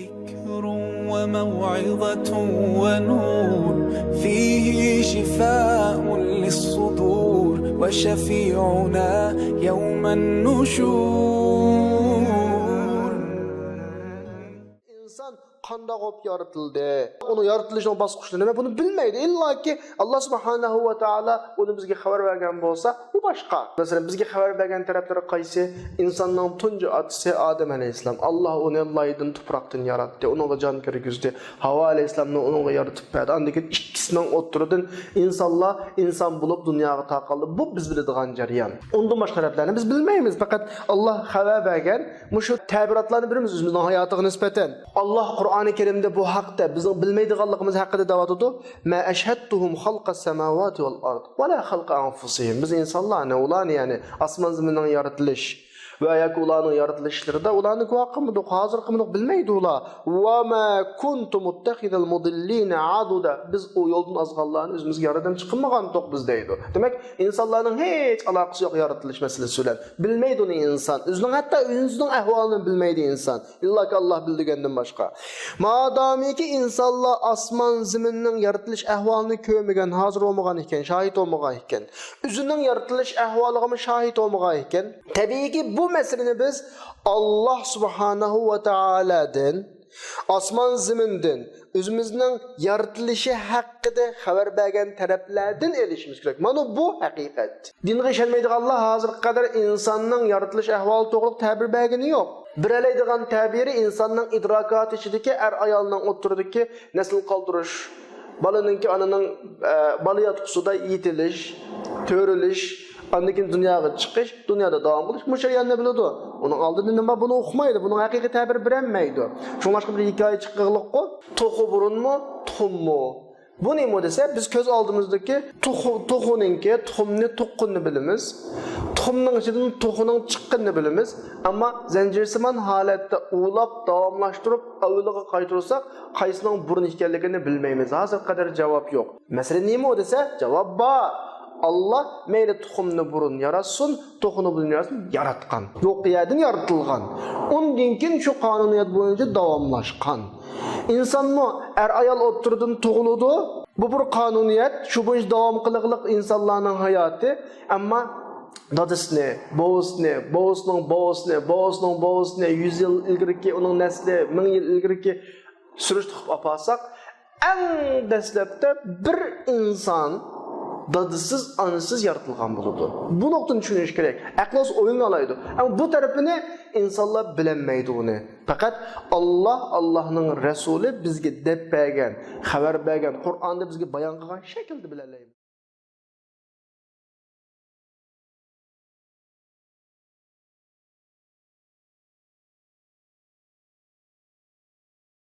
ذكر وموعظة ونور فيه شفاء للصدور وشفيعنا يوم النشور. İnsan qanda qop yaratıldı. Onu yaratılışın basqıçları nima bunu bilmeydi. İlla ki Allah subhanahu ve taala onu bizga xabar bergan bolsa, bu başqa. Mesela bizga xabar bergan taraflari qaysi? İnsanның tuncu atısı Adem aleyhisselam. Allah onu laydan tuproqdan yaratdı. Onunla can kirgizdi. Hava aleyhisselamni onunla yaratıp berdi. Andan keyin ikkisining o'ttirdan insan bulup dunyoga taqaldı. Bu biz biladigan jarayon. Ondan boshqa taraflarni biz bilmaymiz. Faqat Allah xabar bergan mushu tabiratlarni birimiz o'zimizning hayotiga nisbatan. Allah Qur'oni Kerimde bu haqda bizning bilmaydiganligimiz haqida da'vatudi. Ma ashhadtuhum xalqas samawati wal ard va la xalqa anfusihim. Biz insonlarni, ularni yani osmon zaminning yaratilish ve ayak ularning yaratılışlarida ularni guvohimidik, hozir qimidik bilmaydi ular. Va ma kuntum muttakhidal mudillina aduda. Biz o yo'ldan azg'anlarni o'zimizga yordam chiqmagan to'q biz deydi. Demak, insonlarning hech aloqasi yo'q yaratilish masalasi bilan. Bilmaydi uni inson. O'zining hatto o'zining ahvolini bilmaydi inson. Illaki Alloh bildigandan boshqa. Madamiki insonlar osmon zaminning yaratilish ahvolini ko'rmagan, hozir olmagan ekan, shohid olmagan ekan. O'zining yaratilish ahvoliga shohid olmagan ekan. Tabiiyki bu meseleni biz Allah subhanahu ve Taala'dan, osmon zamindan, o'zimizning yaratilishi haqida xabar bergan taraflardan erishimiz kerak. Mana bu haqiqat. Dinga ishonmaydiganlar hozirga qadar insonning yaratilish ahvoli to'g'ri ta'bir bergani yo'q. Biraleydigan ta'biri insonning idrokati ichidagi ayolning o'tiridagi nasl qoldirish, balaninki ananing bola yotqusida yetilish, to'rilish, andan dunyoga chiqish, dunyoda davom qilish, mushayanni biladi. Uning oldida nima buni o'qimaydi, buning haqiqiy ta'bir berilmaydi. Shunga bir hikoya chiqqanliqqa, to'qi burunmi, tuxummi? Bu nima desa, biz ko'z oldimizdagi tuxuninki, tuxumni tuqqunni bilamiz. Tuxumning ichidan tuxuning chiqqanini bilamiz, ammo zanjirsimon holatda ulab davomlashtirib avliga qaytarsak, qaysining burun ekanligini bilmaymiz. Hozir qadar javob yo'q. Masala nima desa, javob bor. Allah meyli tuxumni burun yaratsın, tuxumni burun yaratsın, yaratqan. Yo'q yerdan yaratilgan. Undan keyin shu qonuniyat bo'yicha davomlashgan. İnsanmi ayol o'tirdan tug'iladi. Bu bir qonuniyat, shu bo'yicha davom qiliqliq insonlarning hayoti, ammo dadasini, bovasining 100 yil ilgirki uning nasli, 1000 yil ilgirki surishtirib olsak, eng dastlabda bir inson dadısız, anısız yaratılgan buludu. Bu noktanı düşünüş gerek. Aklınız oyun alaydı. Ama bu tarafını insanlar bilemeydi onu. Fakat Allah'ın Resulü bizge dep bergen, haber bergen, Kur'an'da bizge bayan kılgan şekilde bilelim.